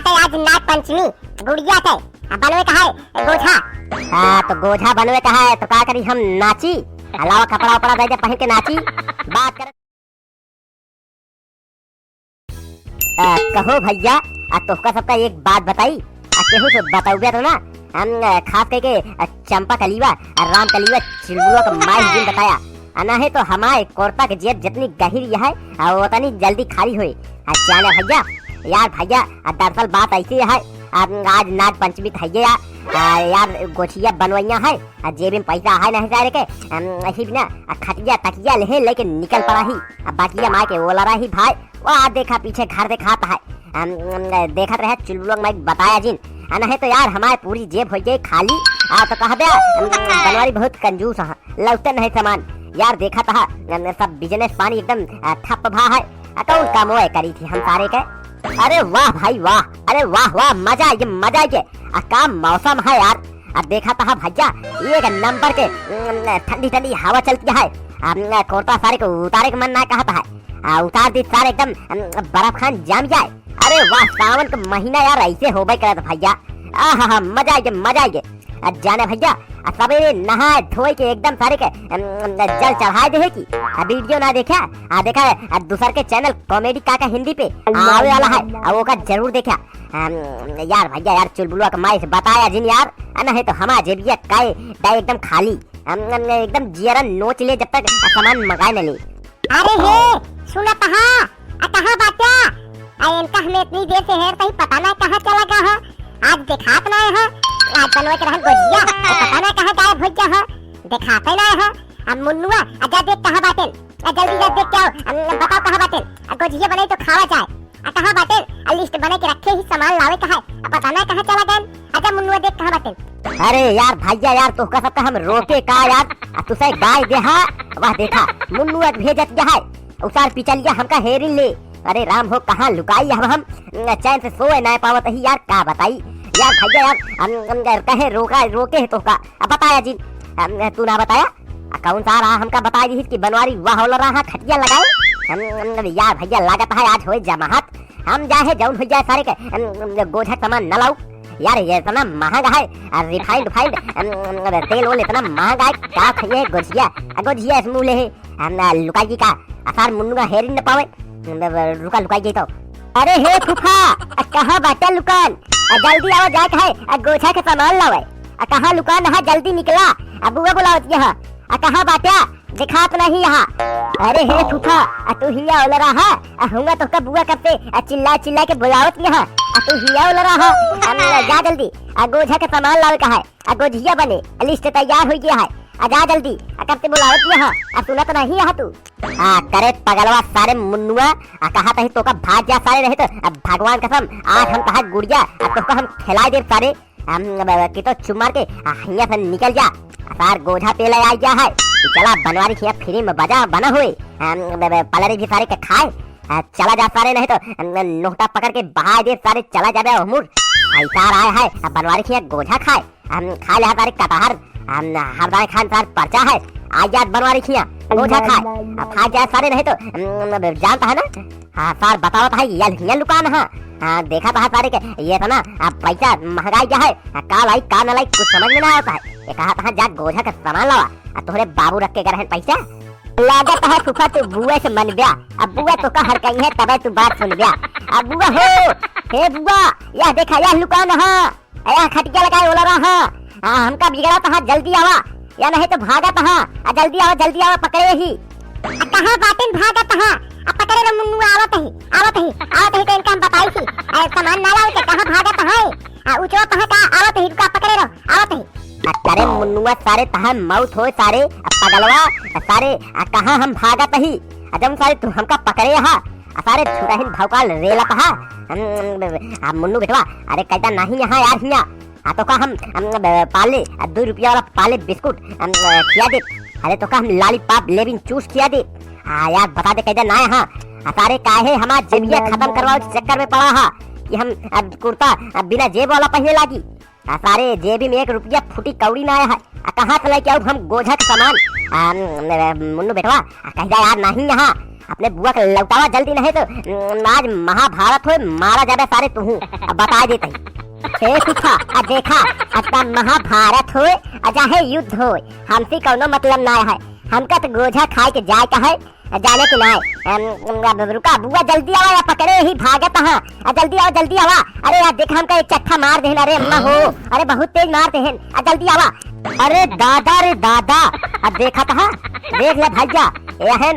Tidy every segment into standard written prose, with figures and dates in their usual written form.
आज नाग पंचमी गुड़िया थे बनवे का है गोझा। हाँ तो गोझा बनवे का है तो का करी हम नाची अलावा कपड़ा उपड़ा दे पहन के नाची बात कर। कहो भैया तोहका सबका एक बात बताई केहू से बताऊबे तो ना हम खास करके चंपा कलीवा राम कलीवा चिलबुआ का माई दिन बताया अना है तो हमारे कोरता के जेब जितनी गहरी है उतनी जल्दी खाली हुई। जाने भैया यार भैया दरअसल बात ऐसी है आज नाग पंचमी है यार गोछिया बनवैया है जेब में पैसा है नहीं जा के ऐसी भी ना खटिया तकिया ले लेके निकल पड़ा ही बाकिया माँ के ओला रहा ही भाई वो आज देखा पीछे घर दिखाता है देखा रहे चुलबुल मैं बताया जिन अना है तो यार हमारे पूरी जेब हो गई खाली तो कहा दे बनवारी बहुत कंजूस है लौटन नहीं सामान यार देखा था सब बिजनेस पानी एकदम ठप भा है अकाउंट का मोए करी थी हम सारे के। अरे वाह भाई वाह अरे वाह वाह मजा ये का मौसम है यार। अब देखा था भैया एक नंबर के ठंडी ठंडी हवा चलती है कोटा सारे को उतारे के मन ना कहता है उतार दी सारे एकदम बर्फ खान जाम जाए। अरे वाह सावन का महीना यार ऐसे हो गए भैया आहा मजा आए जाने भैया सवेरे नहाए धोए के एकदम सारे के जल चढ़ाए दे की वीडियो ना देखा देखा है दूसर के चैनल कॉमेडी काका हिंदी पे आवे वाला है वो का जरूर देखा यार भैया यार चुलबुलवा का माई से बताया जिन यार ना है तो हमारा जेबिया काए डाई एकदम खाली एकदम जियरन नोच ले जब तक सामान मंगाए न ले। अरे हे सुना कहाँ बात्या इनका हमें इतनी देर से हेर कहीं पता ना कहाँ चला गया है आज दिखात ना है आज बनवे के रहन गोजिया पता ना कहाँ गायब हो गया है दिखाते ना है अब मुन्नुआ आजा देख कहाँ बातें जल्दी जा देख क्या बताओ कहाँ बातें गोजिया बने तो खावा जाए कहाँ बातें लिस्ट बने के रखे ही सामान लावे कहाँ पता ना कहाँ चला गया आजा मुन्नुआ देख कहाँ बातें। अरे यार भैया यार तो का सबका हम रोके का यार तुसे गाय देहा वाह देखा मुन्नुआ भेजत गया है उसार पिचलिया हमका हेरिन ले। अरे राम हो कहाँ लुकाई हम चैन से सोए ना पावत ही यार का बताई यार भैया यार कहे रोके है तो का बताया जी तू ना बताया कौन सा रहा हमका बता दी कि बनवारी वाह रहा खटिया लगाए यार भैया लागत है आज हो जमाहत हम जाए जौन हो जाए सारे के गोझा सामान न लाऊ यार ये इतना महंगा है रिफाइंड तेल वो इतना महंगा है क्या खाइए गोझिया इस मुँह ले लुकाई का असार मुन्नुआ हेरिन न पावे रुका लुकाई गई तो। अरे हे फूफा कहाँ बाटा लुकान जल्दी आओ जाके है गोछा के सामान लावे कहाँ लुकान है जल्दी निकला बुआ बुलावत यहाँ कहाँ बाटा दिखात नहीं यहाँ। अरे हे फूफा तू हिया ओल रहा हुआ तो कब बुआ कब से चिल्ला के बुलावत यहाँ तू हिया ओल रहा जा जल्दी गोझा के सामान लावे का है गोझिया बने लिस्ट तैयार हो गया है जा जल्दी कब से बुलावत यहाँ सुना तो नहीं यहाँ तू करे पगलवा सारे मुन्नुआ कहा तही तो का भाग जा सारे रहे तो भगवान कसम आज हम कहा गुड़िया तो का हम खिलाए दे सारे कि तो चुप मार के हिया से निकल जा सार गोझा पे ले आ गया है चला बनवारी खिया फ्री में बजा बना हुए पलरे भी सारे के खाए चला जा सारे नहीं तो नोटा पकड़ के बहा दे सारे चला जाबे उमुर ऐसा आया है बनवारी खिया गोझा खाए खा ले सारे कटहर हरदार खान सार पर्चा है आज याद बनवारी खिया गोझा खाए खा जाए सारे नहीं तो जानता है ना हाँ सार बताओ था ये लुकान है देखा था सारे के ये था ना पैसा महंगाई क्या है का लाई का न लाई कुछ समझ में ना आता है ये कहा था जा गोझा का सामान लावा तोहरे बाबू रख के गए पैसा लागत है फूफा तू बुआ से मन गया अब बुआ तो का हर कहीं है तब तू बात सुन गया अब बुआ हो हे बुआ यह देखा यह लुकान है यह खटिया लगाए ओला रहा हमका बिगड़ा था जल्दी आवा या नहीं तो भागा था जल्दी आवा पकड़े ही कहाँ बातें भागा था पकड़े रे मुन्नुआ आवत ही तो इनका हम बताई थी सामान ना लाओ कहाँ भागा था ऊंचवा कहाँ का आवत ही का पकड़े रहो आवत ही अरे मुन्नुआ सारे तहा मौत हो सारे पगलवा सारे कहाँ हम भागत ही जब सारे तू हमका पकड़े हा सारे छुटाहिन भौकाल रेला कहा मुन्नू बेटवा अरे कहता नहीं यहाँ यार हिया तो का हम पाले 2 रुपया वाला पाले बिस्कुट खिया दे अरे तो का हम लॉलीपॉप लेविन चूस खिया दे यार बता दे कहता ना यहाँ सारे काहे हमारा जेबिया खत्म करवाओ चक्कर में पड़ा हा कि हम कुर्ता बिना जेब वाला पहने लागी सारे जेबी में 1 रुपया फूटी कौड़ी ना आया है कहाँ से लेके आऊ हम गोझा का सामान मुन्नू बेटवा कहता यार नहीं यहाँ अपने बुआ के लौटावा जल्दी नहीं तो आज महाभारत हो मारा जाबे सारे तुहू। अब बता देते हे सीखा आ देखा आता महाभारत हो आ चाहे युद्ध हो हमसे कोनो मतलब ना है। हमका तो गोझा खाए के जाए का है जाने के ना रुका बुआ जल्दी आवा या पकड़े ही भागत हां जल्दी आवा अरे यार देख हमका एक चट्टा मार देना रे अम्मा हो अरे बहुत तेज मारते हैं जल्दी आवा अरे दादा अब देखा था देख ले भैया एहन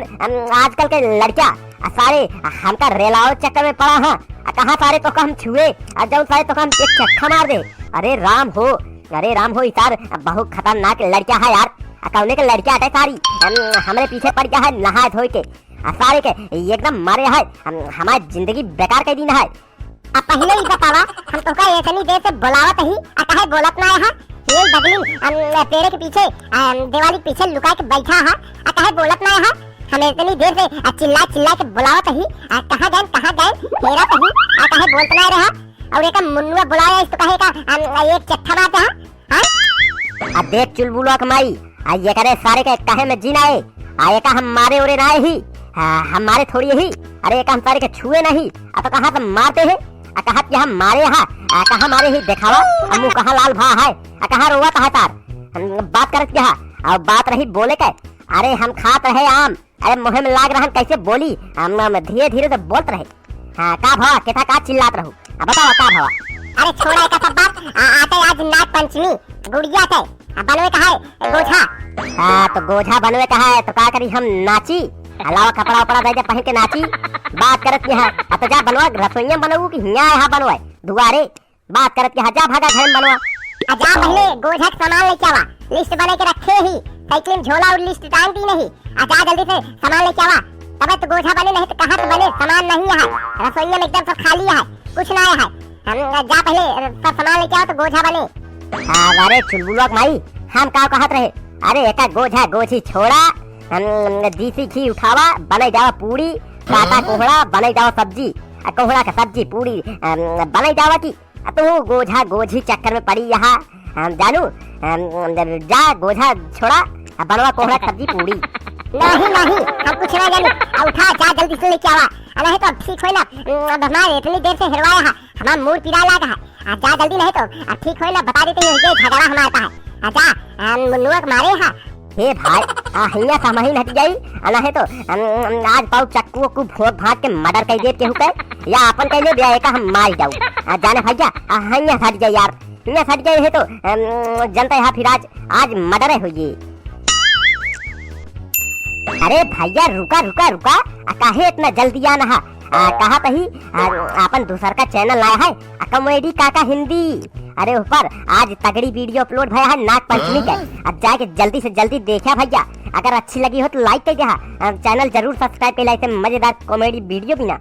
आजकल के लड़का सारे हमका रेलाओ चक्कर में पड़ा हां कहां सारे तो हम छुए और जब सारे तो हम एक चक्का मार दे। अरे राम हो इतार बहुत खतरनाक लड़का है यार कौने के लड़का हटे सारी हमारे पीछे पड़ गया है नहा धोई के सारे के एकदम मारे है हमारी जिंदगी बेकार कर दी ना है। अब पहले ही बतावा हम तो का इतनी देर से बुलावत ही काहे बोलत ना है ये बगली पेड़ के पीछे दिवाली पीछे लुका के बैठा है काहे बोलत ना है हम इतनी देर से चिल्ला के बुलावत ही कहां गए तेरा तो ही काहे बोलत ना रहा और एक मुन्नुआ बुलाया इस तो कहे का एक चट्टा मारता है हां। अब देख चुलबुलवा कमाई ये करे सारे के कहे में जीना है आये का हम मारे उरे ना ही हमारे थोड़ी ही अरे एक हम सारे के छुए नहीं तो कहा तो मारते हैं कहा कि हम मारे कहा मारे ही दिखावा हमू कहा लाल भा है कहा रोवा कहा तार बात करत क्या और बात रही बोले के अरे हम खात रहे आम अरे मुहे में लाग रहा कैसे बोली हम धीरे तो बोलत रहे का भवा केथा का चिल्लात रहू बताओ का भवा। अरे छोड़ा का सब बात आते आज नाग पंचमी गुड़िया थे बनवे का है गोझा तो गोझा बनवे का है तो का करी हम नाची अलावा कपड़ा उपड़ा दे पहन के नाची बात करत यहाँ तो जा बनवा रसोईया बनवू कि हिया यहाँ बनवाए दुआरे बात करत यहाँ जा भागा घर में बनवा जा पहले गोझा का सामान लेके आवा लिस्ट बना के रखे ही साइकिल में झोला और लिस्ट टांग दी नहीं जा जल्दी से सामान लेके आवा तब तो गोझा बने नहीं तो कहाँ तो बने सामान नहीं है रसोईया में एकदम सब खाली है कुछ ना है हम जा पहले सब सामान लेके आओ तो गोझा बने। अरे चुलबुलवा माई हम का कहत रहे अरे एका गोझा गोझी छोड़ा देसी घी उठावा बने जावा पूरी काटा कोहड़ा बने जावा सब्जी कोहड़ा का सब्जी पूरी बने जावा की तो गोझा गोझी चक्कर में पड़ी यहाँ जानू जा गोझा छोड़ा बनवा कोहड़ा सब्जी पूरी नहीं हम कुछ ना जानी उठा जा जल्दी से लेके आवा नहीं तो ठीक होई ना अब हमारे इतनी देर से हिरवाया है हमारा मूड पिरा लगा है जा जल्दी नहीं तो ठीक होई ना बता देते हैं ये झगड़ा हमारे पास जा मुन्नुआ के मारे है हे भाई हिया समही हट गई नहीं तो आज पाऊ चक्कू को भोग भाग के मर्डर कर दे केहू के या अपन कहले बिया का हम मार जाऊ जाने भैया हिया हट गई यार हिया हट गई है तो जनता यहाँ फिर आज मर्डर हुई। अरे भैया रुका काहे इतना जल्दी आना कहा तही अपन दूसर का चैनल आया है कॉमेडी काका हिंदी अरे ऊपर आज तगड़ी वीडियो अपलोड भया है नाग पंचमी के अब जाके जल्दी से जल्दी देखा भैया अगर अच्छी लगी हो तो लाइक कर दिया चैनल जरूर सब्सक्राइब कर लाइक मजेदार कॉमेडी वीडियो भी ना।